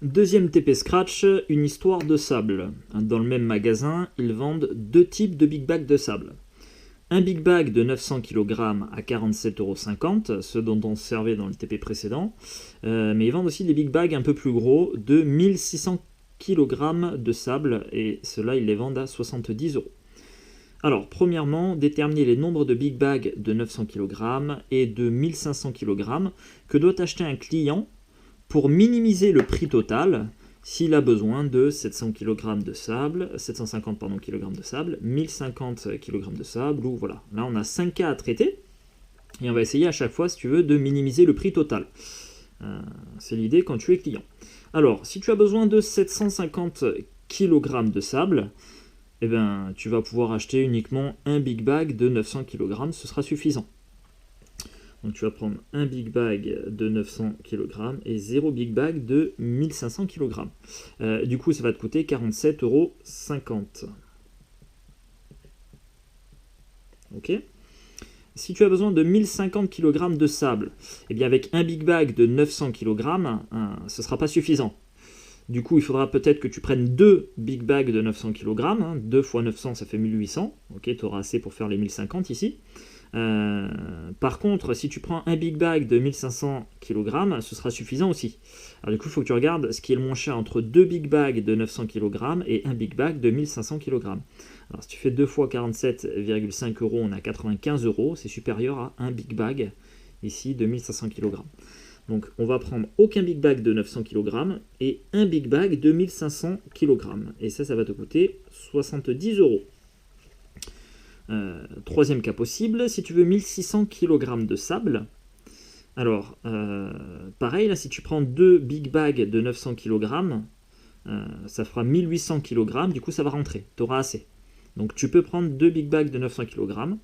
Deuxième TP Scratch, une histoire de sable. Dans le même magasin, ils vendent deux types de big bag de sable. Un big bag de 900 kg à 47,50 €, ce dont on se servait dans le TP précédent, mais ils vendent aussi des big bags un peu plus gros de 1600 kg de sable, et ceux-là ils les vendent à 70 €. Alors, premièrement, déterminer les nombres de big bags de 900 kg et de 1500 kg que doit acheter un client pour minimiser le prix total s'il a besoin de 700 kg de sable, 750 kg de sable, 1050 kg de sable, ou voilà. Là, on a 5 cas à traiter, et on va essayer à chaque fois, si tu veux, de minimiser le prix total. C'est l'idée quand tu es client. Alors, si tu as besoin de 750 kg de sable, eh ben, tu vas pouvoir acheter uniquement un big bag de 900 kg, ce sera suffisant. Donc tu vas prendre un big bag de 900 kg et 0 big bag de 1500 kg. Du coup, ça va te coûter 47,50 €. Ok. Si tu as besoin de 1050 kg de sable, eh bien avec un big bag de 900 kg, ce ne sera pas suffisant. Du coup, il faudra peut-être que tu prennes deux big bags de 900 kg. 2 x 900, ça fait 1800. Ok, tu auras assez pour faire les 1050 ici. Par contre, si tu prends un big bag de 1500 kg, ce sera suffisant aussi. Alors du coup, il faut que tu regardes ce qui est le moins cher entre deux big bags de 900 kg et un big bag de 1500 kg. Alors si tu fais 2 x 47,5 €, on a 95 €. C'est supérieur à un big bag ici de 1500 kg. Donc on va prendre aucun big bag de 900 kg et un big bag de 1500 kg. Et ça va te coûter 70 €. Troisième cas possible, si tu veux 1600 kg de sable, alors pareil, là si tu prends deux big bags de 900 kg, ça fera 1800 kg, du coup ça va rentrer, tu auras assez. Donc tu peux prendre deux big bags de 900 kg,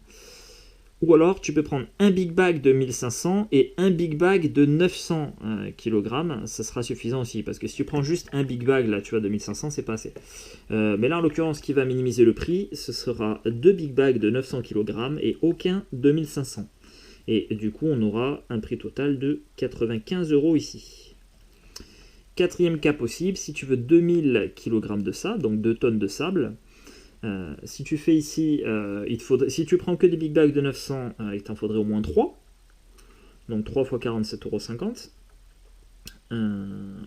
ou alors tu peux prendre un big bag de 1500 et un big bag de 900 kg, ça sera suffisant aussi, parce que si tu prends juste un big bag là, tu vois, de 1500, c'est pas assez. Mais là en l'occurrence, ce qui va minimiser le prix, ce sera deux big bags de 900 kg et aucun de 1500. Et du coup, on aura un prix total de 95 € ici. Quatrième cas possible, si tu veux 2000 kg de sable, donc 2 tonnes de sable, si tu fais ici, si tu prends que des big bags de 900, il t'en faudrait au moins 3. Donc 3 x 47,50 €.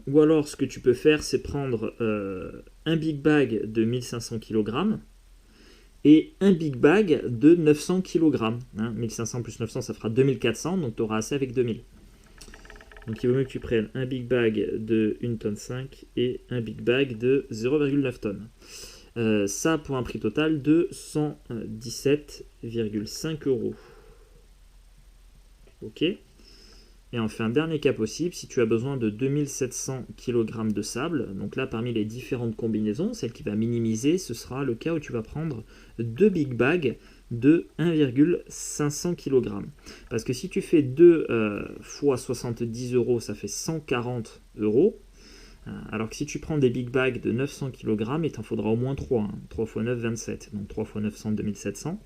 Ou alors, ce que tu peux faire, c'est prendre un big bag de 1500 kg et un big bag de 900 kg. 1500 plus 900, ça fera 2400, donc tu auras assez avec 2000. Donc il vaut mieux que tu prennes un big bag de 1,5 tonne et un big bag de 0,9 tonnes. Ça pour un prix total de 117,5 €. Ok. Et enfin, dernier cas possible, si tu as besoin de 2700 kg de sable, donc là parmi les différentes combinaisons, celle qui va minimiser, ce sera le cas où tu vas prendre deux big bags de 1,500 kg. Parce que si tu fais 2 fois 70 €, ça fait 140 €. Alors que si tu prends des big bags de 900 kg, il t'en faudra au moins 3. 3 x 9, 27. Donc 3 x 900, 2700.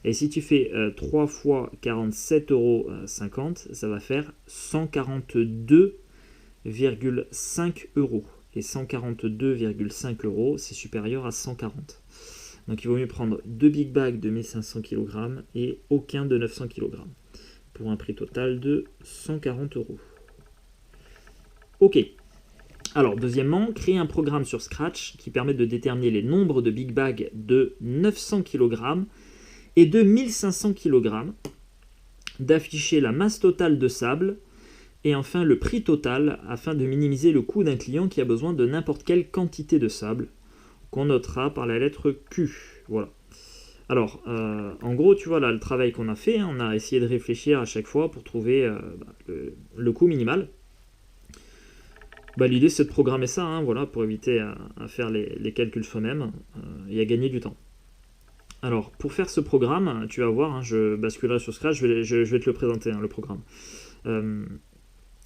Et si tu fais 3 fois 47,50 €, ça va faire 142,5 €. Et 142,5 €, c'est supérieur à 140. Donc il vaut mieux prendre deux big bags de 1500 kg et aucun de 900 kg. Pour un prix total de 140 €. Ok. Alors, deuxièmement, créer un programme sur Scratch qui permet de déterminer les nombres de big bags de 900 kg et de 1500 kg, d'afficher la masse totale de sable et enfin le prix total afin de minimiser le coût d'un client qui a besoin de n'importe quelle quantité de sable qu'on notera par la lettre Q. Voilà. Alors, en gros, tu vois là le travail qu'on a fait, on a essayé de réfléchir à chaque fois pour trouver le coût minimal. L'idée c'est de programmer ça, voilà, pour éviter à faire les calculs soi-même et à gagner du temps. Alors pour faire ce programme, tu vas voir, je basculerai sur Scratch, je vais te le présenter, le programme.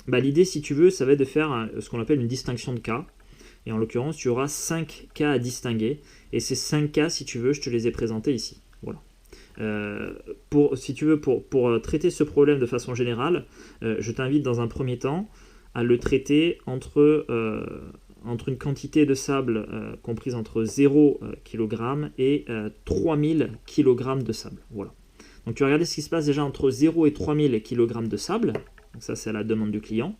L'idée, si tu veux, ça va être de faire ce qu'on appelle une distinction de cas. Et en l'occurrence, tu auras 5 cas à distinguer. Et ces 5 cas, si tu veux, je te les ai présentés ici. Voilà. Si tu veux, pour traiter ce problème de façon générale, je t'invite dans un premier temps à le traiter entre une quantité de sable comprise entre 0 kg et 3000 kg de sable. Voilà. Donc tu vas regarder ce qui se passe déjà entre 0 et 3000 kg de sable. Donc ça, c'est à la demande du client.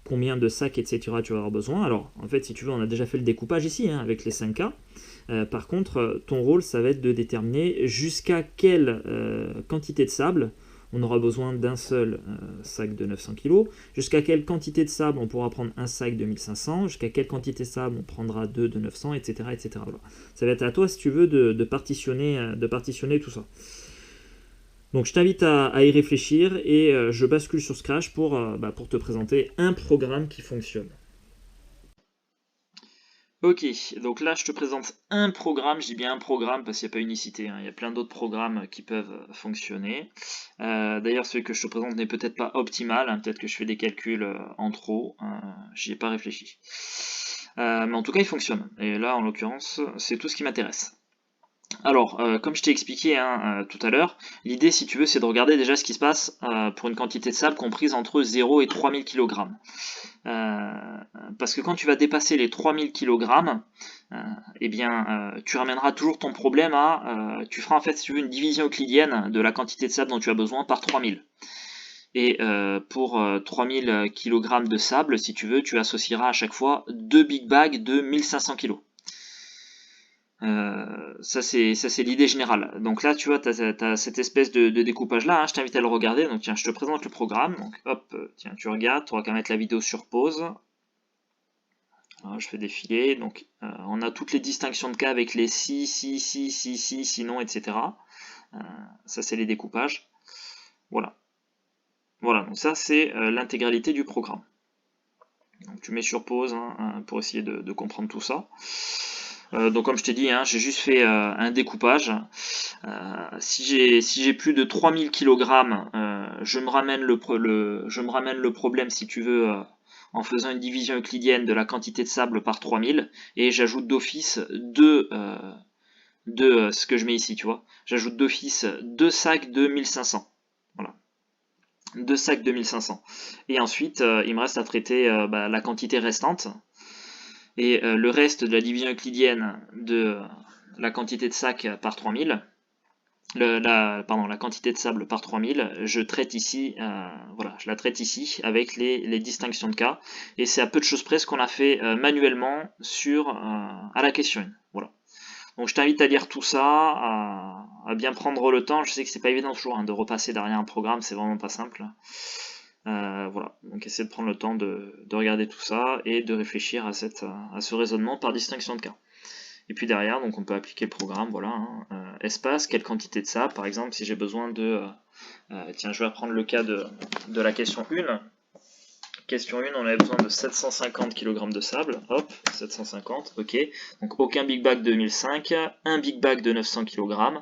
Combien de sacs, etc. tu vas avoir besoin. Alors, en fait, si tu veux, on a déjà fait le découpage ici, hein, avec les 5 cas. Par contre, ton rôle, ça va être de déterminer jusqu'à quelle quantité de sable on aura besoin d'un seul sac de 900 kg, jusqu'à quelle quantité de sable on pourra prendre un sac de 1500, jusqu'à quelle quantité de sable on prendra deux de 900, etc. etc. Voilà. Ça va être à toi, si tu veux, de partitionner tout ça. Donc je t'invite à y réfléchir et je bascule sur Scratch pour te présenter un programme qui fonctionne. Ok, donc là je te présente un programme, je dis bien un programme parce qu'il n'y a pas unicité, hein. Il y a plein d'autres programmes qui peuvent fonctionner. D'ailleurs celui que je te présente n'est peut-être pas optimal, hein. Peut-être que je fais des calculs en trop, j'y ai pas réfléchi. Mais en tout cas il fonctionne, et là en l'occurrence c'est tout ce qui m'intéresse. Alors, comme je t'ai expliqué tout à l'heure, l'idée, si tu veux, c'est de regarder déjà ce qui se passe pour une quantité de sable comprise entre 0 et 3000 kg. Parce que quand tu vas dépasser les 3000 kg, tu ramèneras toujours ton problème tu feras en fait, si tu veux, une division euclidienne de la quantité de sable dont tu as besoin par 3000. Et pour 3000 kg de sable, si tu veux, tu associeras à chaque fois deux big bags de 1500 kg. Ça c'est l'idée générale. Donc là tu vois, tu as cette espèce de découpage là, hein. Je t'invite à le regarder. Donc tiens, je te présente le programme. Donc hop, tiens, tu regardes, tu auras qu'à mettre la vidéo sur pause. Alors, je fais défiler. Donc on a toutes les distinctions de cas avec les si, sinon, etc. Ça c'est les découpages. Voilà. Voilà, donc ça c'est l'intégralité du programme. Donc tu mets sur pause pour essayer de comprendre tout ça. Donc comme je t'ai dit, j'ai juste fait un découpage. Si j'ai plus de 3000 kg, je me ramène le problème, si tu veux, en faisant une division euclidienne de la quantité de sable par 3000, et j'ajoute d'office ce que je mets ici, tu vois. J'ajoute d'office 2 sacs de 1500. Voilà. 2 sacs de 1500. Et ensuite, il me reste à traiter la quantité restante. Et le reste de la division euclidienne de la quantité de sacs par 3000, la quantité de sable par 3000, je traite ici, je la traite ici avec les distinctions de cas. Et c'est à peu de choses près ce qu'on a fait manuellement à la question 1. Voilà. Donc je t'invite à lire tout ça, à bien prendre le temps. Je sais que c'est pas évident toujours de repasser derrière un programme, c'est vraiment pas simple. Voilà, donc essaie de prendre le temps de regarder tout ça et de réfléchir à ce raisonnement par distinction de cas. Et puis derrière, donc on peut appliquer le programme, voilà, espace, quelle quantité de sable, par exemple, si j'ai besoin de... tiens, je vais reprendre le cas de la question 1. Question 1, on avait besoin de 750 kg de sable, hop, 750, ok. Donc aucun big bag de 1005, un big bag de 900 kg.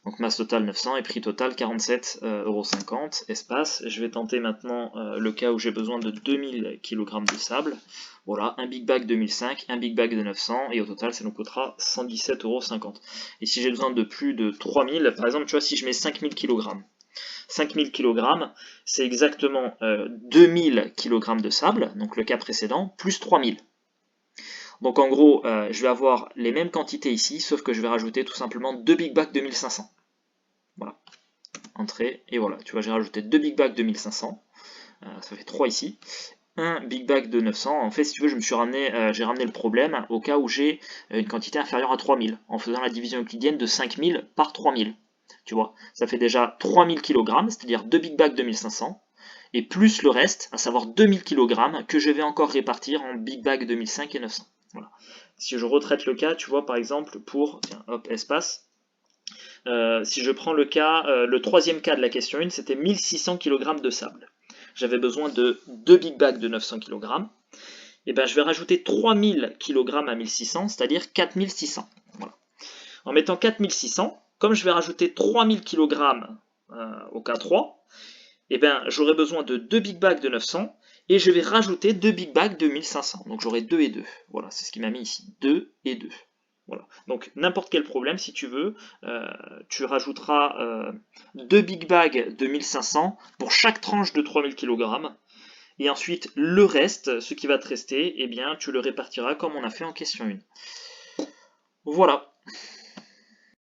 Donc masse totale 900 et prix total 47,50 €, espace. Je vais tenter maintenant le cas où j'ai besoin de 2000 kg de sable. Voilà, un big bag de 1005, un big bag de 900 et au total ça nous coûtera 117,50 €. Et si j'ai besoin de plus de 3000, par exemple, tu vois, si je mets 5000 kg, 5000 kg, c'est exactement 2000 kg de sable, donc le cas précédent, plus 3000. Donc en gros, je vais avoir les mêmes quantités ici, sauf que je vais rajouter tout simplement 2 big bags de 1500. Voilà, entrée, et voilà, tu vois, j'ai rajouté 2 big bags de 1500, ça fait 3 ici, un big bag de 900, en fait, si tu veux, j'ai ramené le problème au cas où j'ai une quantité inférieure à 3000, en faisant la division euclidienne de 5000 par 3000, tu vois, ça fait déjà 3000 kg, c'est-à-dire 2 big bags de 1500, et plus le reste, à savoir 2000 kg, que je vais encore répartir en big bag de 1005 et 900. Voilà. Si je retraite le cas, tu vois, par exemple, pour, tiens, hop, espace, si je prends le troisième cas de la question 1, c'était 1600 kg de sable. J'avais besoin de 2 big bags de 900 kg. Et ben, je vais rajouter 3000 kg à 1600, c'est-à-dire 4600. Voilà. En mettant 4600, comme je vais rajouter 3000 kg au cas 3, et ben, j'aurai besoin de 2 big bags de 900 et je vais rajouter 2 big bags de 1500. Donc j'aurai 2 et 2. Voilà, c'est ce qui m'a mis ici. 2 et 2. Voilà. Donc n'importe quel problème, si tu veux, tu rajouteras 2 big bags de 1500 pour chaque tranche de 3000 kg. Et ensuite, le reste, ce qui va te rester, eh bien, tu le répartiras comme on a fait en question 1. Voilà.